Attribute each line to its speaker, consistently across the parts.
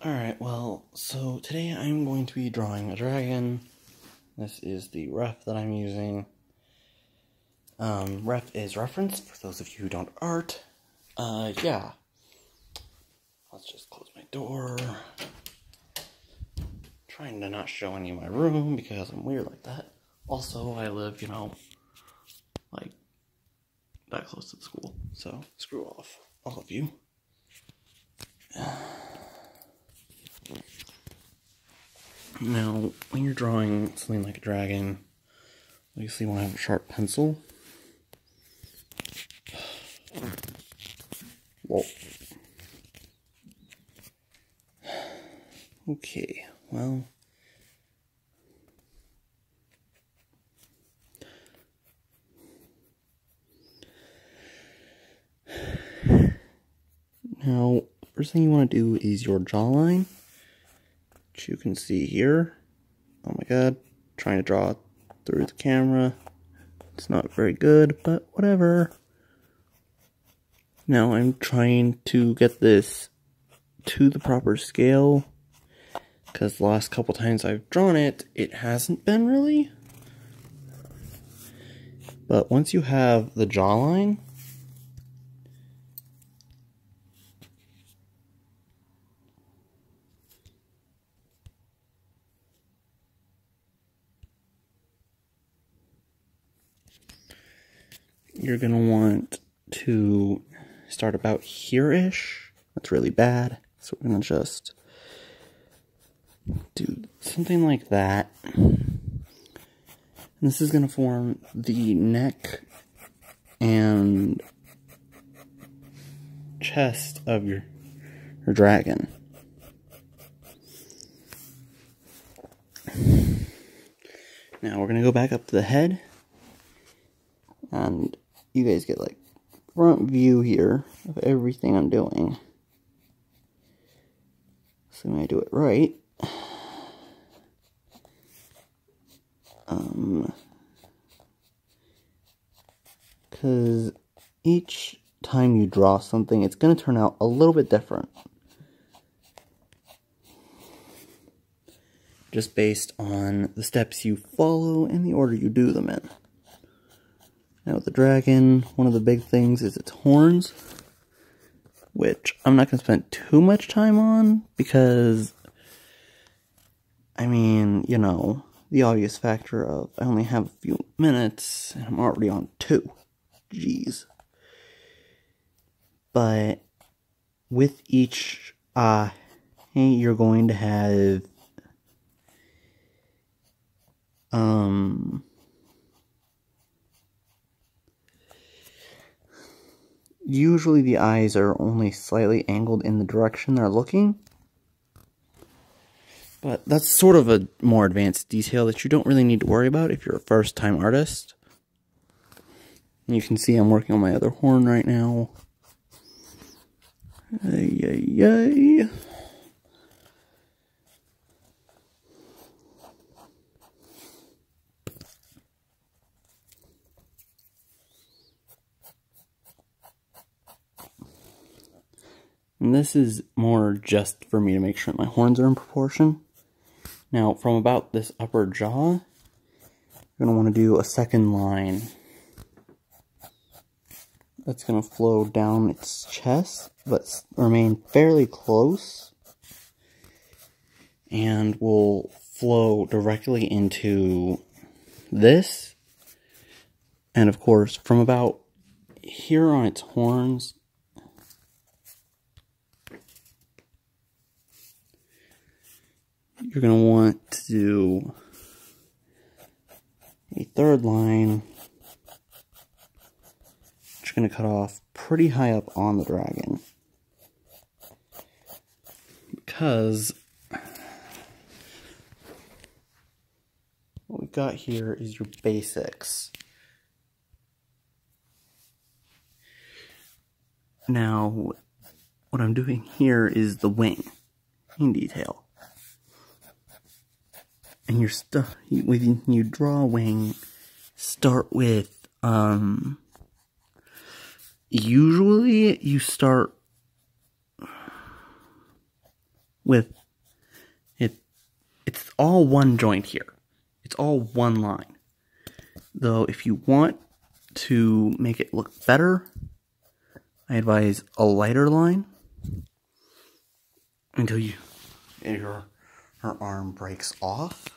Speaker 1: Alright, well, so today I'm going to be drawing a dragon. This is the ref that I'm using. Ref is reference, for those of you who don't art. Yeah. Let's just close my door. Trying to not show any of my room because I'm weird like that. Also, I live, like, that close to the school. So, screw off, all of you. Now, when you're drawing something like a dragon, obviously you want to have a sharp pencil. Whoa. Okay, well. Now, first thing you want to do is your jawline, which you can see here. Oh my god, trying to draw through the camera. It's not very good, but whatever. Now I'm trying to get this to the proper scale, because the last couple times I've drawn it, it hasn't been really. But once you have the jawline, you're going to want to start about here-ish. That's really bad. So we're going to just do something like that. And this is going to form the neck and chest of your dragon. Now we're going to go back up to the head. And you guys get like front view here of everything I'm doing. Assuming I do it right. Because each time you draw something, it's going to turn out a little bit different. Just based on the steps you follow and the order you do them in. Now with the dragon, one of the big things is its horns, which I'm not going to spend too much time on, because, I mean, the obvious factor of I only have a few minutes, and I'm already on 2. Jeez. But with each eye, you're going to have, usually the eyes are only slightly angled in the direction they're looking. But that's sort of a more advanced detail that you don't really need to worry about if you're a first-time artist. And you can see I'm working on my other horn right now. Ay. And this is more just for me to make sure my horns are in proportion. Now, from about this upper jaw, you're going to want to do a second line. That's going to flow down its chest, but remain fairly close. And will flow directly into this. And of course, from about here on its horns, you're going to want to do a third line, which you're going to cut off pretty high up on the dragon. Because what we've got here is your basics. Now, what I'm doing here is the wing in detail. And your stuff, when you draw a wing, start with, usually you start with it. It's all one joint here. It's all one line. Though if you want to make it look better, I advise a lighter line until her arm breaks off.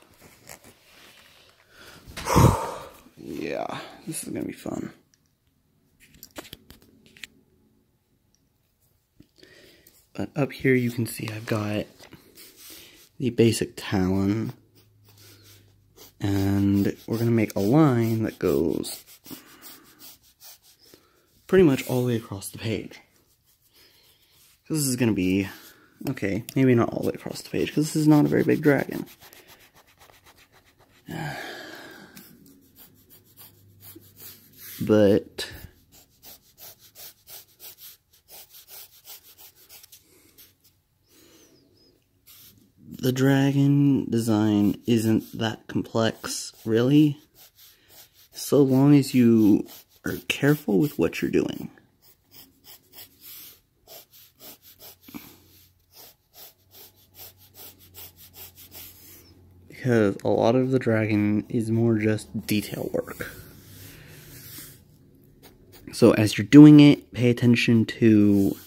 Speaker 1: Yeah, this is gonna be fun. But up here you can see I've got the basic talon, and we're gonna make a line that goes pretty much all the way across the page. Because this is gonna be, okay, maybe not all the way across the page, because this is not a very big dragon. But the dragon design isn't that complex, really, so long as you are careful with what you're doing. Because a lot of the dragon is more just detail work. So as you're doing it, pay attention to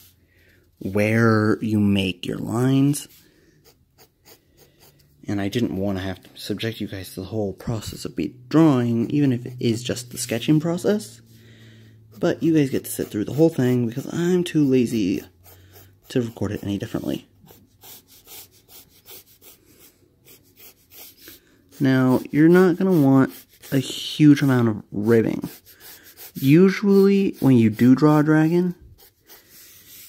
Speaker 1: where you make your lines. And I didn't want to have to subject you guys to the whole process of drawing, even if it is just the sketching process. But you guys get to sit through the whole thing because I'm too lazy to record it any differently. Now, you're not going to want a huge amount of ribbing. Usually, when you do draw a dragon,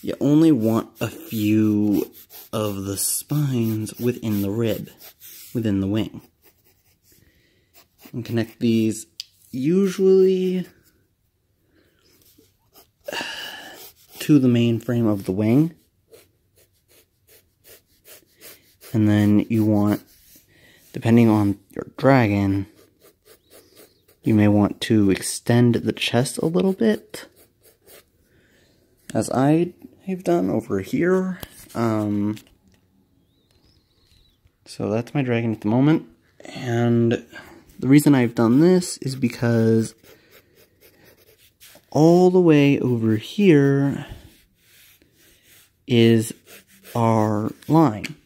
Speaker 1: you only want a few of the spines within the rib, within the wing. And connect these usually to the main frame of the wing. And then you want, depending on your dragon, you may want to extend the chest a little bit, as I have done over here. So that's my dragon at the moment, and the reason I've done this is because all the way over here is our line.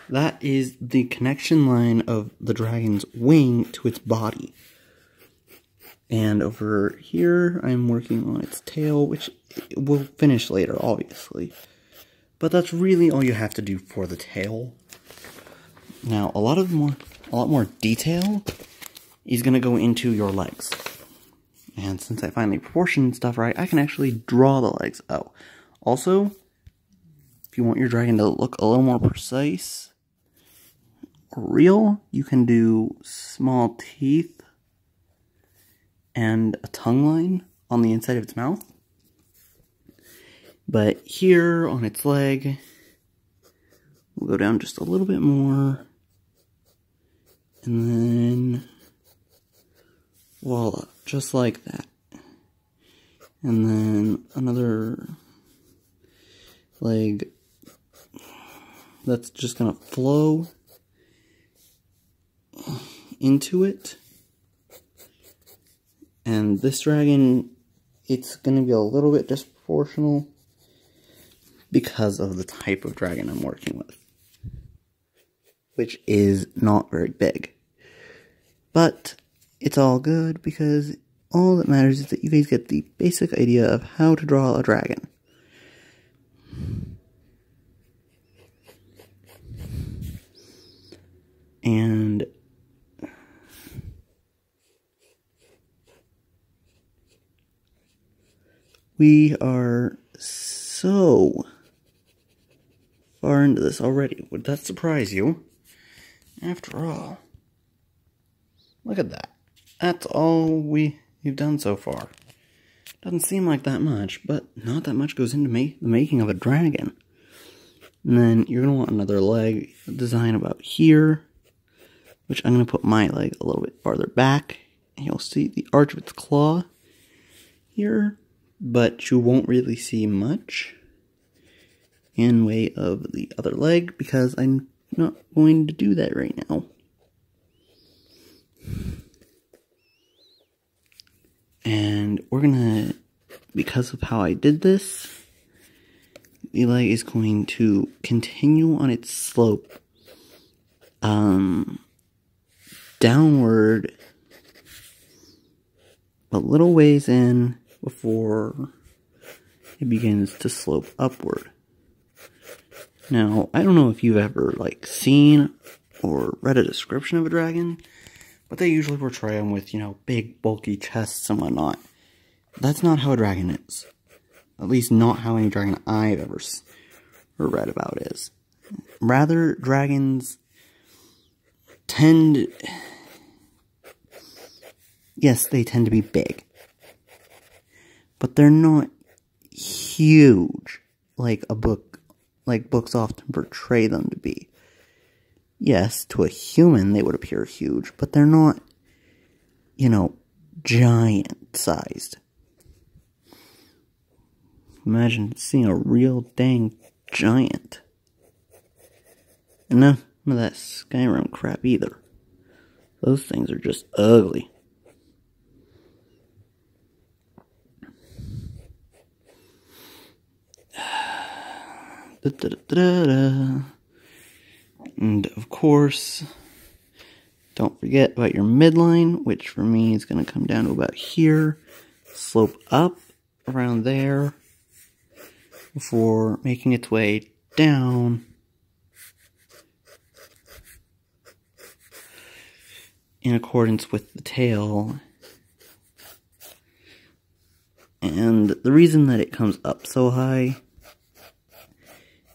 Speaker 1: That is the connection line of the dragon's wing to its body. And over here, I'm working on its tail, which will finish later, obviously. But that's really all you have to do for the tail. Now, a lot more detail is going to go into your legs. And since I finally proportioned stuff right, I can actually draw the legs out. Also, if you want your dragon to look a little more precise or real, you can do small teeth and a tongue line on the inside of its mouth. But here on its leg, we'll go down just a little bit more, and then voila, just like that. And then another leg that's just gonna flow into it. And this dragon, it's going to be a little bit disproportional because of the type of dragon I'm working with, which is not very big. But it's all good because all that matters is that you guys get the basic idea of how to draw a dragon. And we are so far into this already. Would that surprise you? After all, look at that. That's all we've done so far. Doesn't seem like that much, but not that much goes into the making of a dragon. And then you're going to want another leg design about here, which I'm going to put my leg a little bit farther back. And you'll see the arch of its claw here, but you won't really see much. in way of the other leg because I'm not going to do that right now. And we're gonna, because of how I did this, the leg is going to continue on its slope downward a little ways in before it begins to slope upward. Now, I don't know if you've ever seen or read a description of a dragon, but they usually portray them with, big bulky chests and whatnot. That's not how a dragon is. At least not how any dragon I've ever read about is. Rather, dragons tend... Yes, they tend to be big. But they're not huge like books often portray them to be. Yes, to a human they would appear huge, but they're not, giant-sized. Imagine seeing a real dang giant. And none of that Skyrim crap either. Those things are just ugly. And of course, don't forget about your midline, which for me is going to come down to about here, slope up around there, before making its way down in accordance with the tail. And the reason that it comes up so high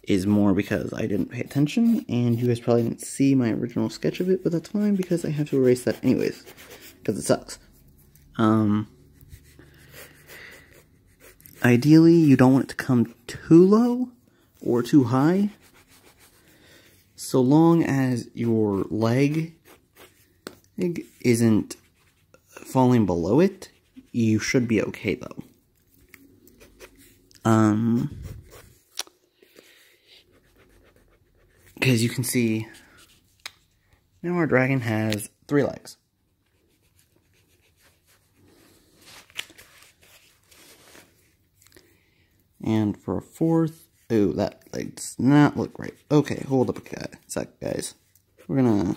Speaker 1: is more because I didn't pay attention, and you guys probably didn't see my original sketch of it, but that's fine because I have to erase that anyways, because it sucks. Ideally, you don't want it to come too low or too high, so long as your leg isn't falling below it, you should be okay though. Because you can see, now our dragon has 3 legs. And for a 4th, ooh, that leg does not look right. Okay, hold up a sec, guys. We're gonna...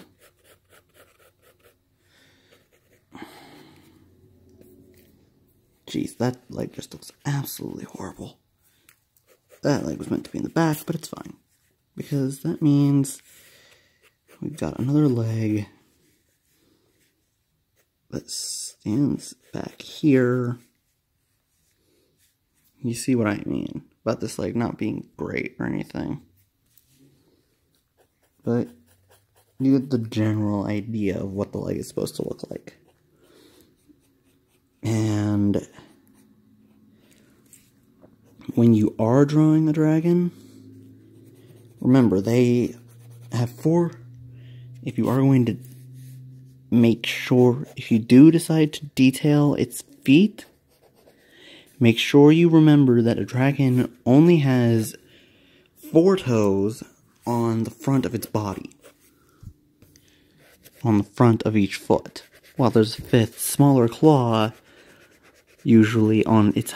Speaker 1: Jeez, that leg just looks absolutely horrible. That leg was meant to be in the back, but it's fine. Because that means we've got another leg that stands back here. You see what I mean about this leg not being great or anything. But you get the general idea of what the leg is supposed to look like. And when you are drawing the dragon, remember, they have 4, if you are going to make sure, if you do decide to detail its feet, make sure you remember that a dragon only has 4 toes on the front of its body. On the front of each foot. While there's a 5th, smaller claw, usually on its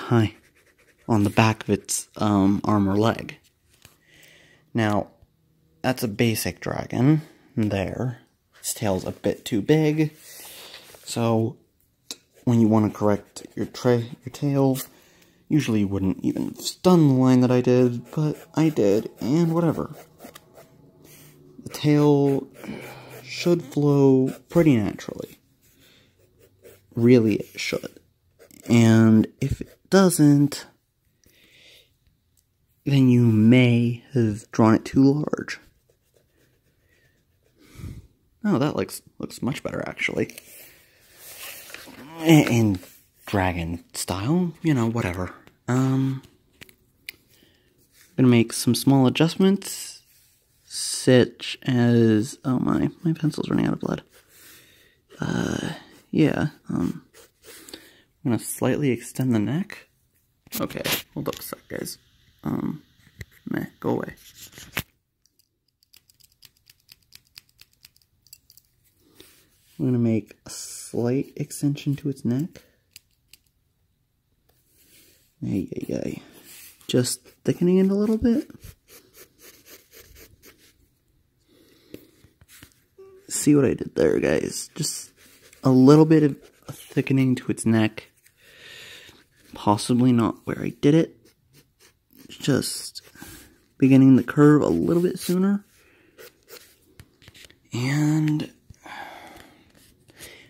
Speaker 1: on the back of its arm or leg. Now, that's a basic dragon there. Its tail's a bit too big, so when you want to correct your tail, usually you wouldn't even stun the line that I did, but I did, and whatever. The tail should flow pretty naturally. Really, it should. And if it doesn't, then you may have drawn it too large. Oh, that looks much better, actually. In dragon style, whatever. I'm gonna make some small adjustments, such as... Oh, my pencil's running out of blood. Yeah, I'm gonna slightly extend the neck. Okay, hold up a sec, guys. Meh, go away. I'm going to make a slight extension to its neck. Ay. Just thickening it a little bit. See what I did there, guys? Just a little bit of thickening to its neck. Possibly not where I did it. Just beginning the curve a little bit sooner. And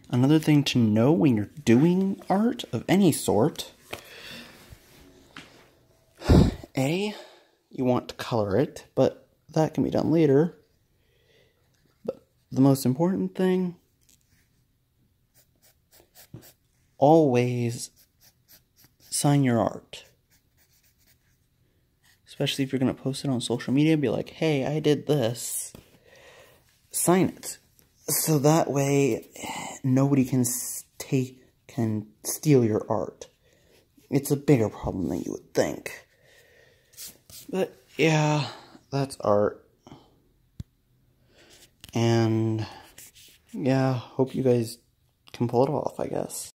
Speaker 1: another thing to know when you're doing art of any sort, you want to color it, but that can be done later. But the most important thing, always sign your art. Especially if you're going to post it on social media, be like, hey, I did this. Sign it. So that way, nobody can steal your art. It's a bigger problem than you would think. But, yeah, that's art. And, yeah, hope you guys can pull it off, I guess.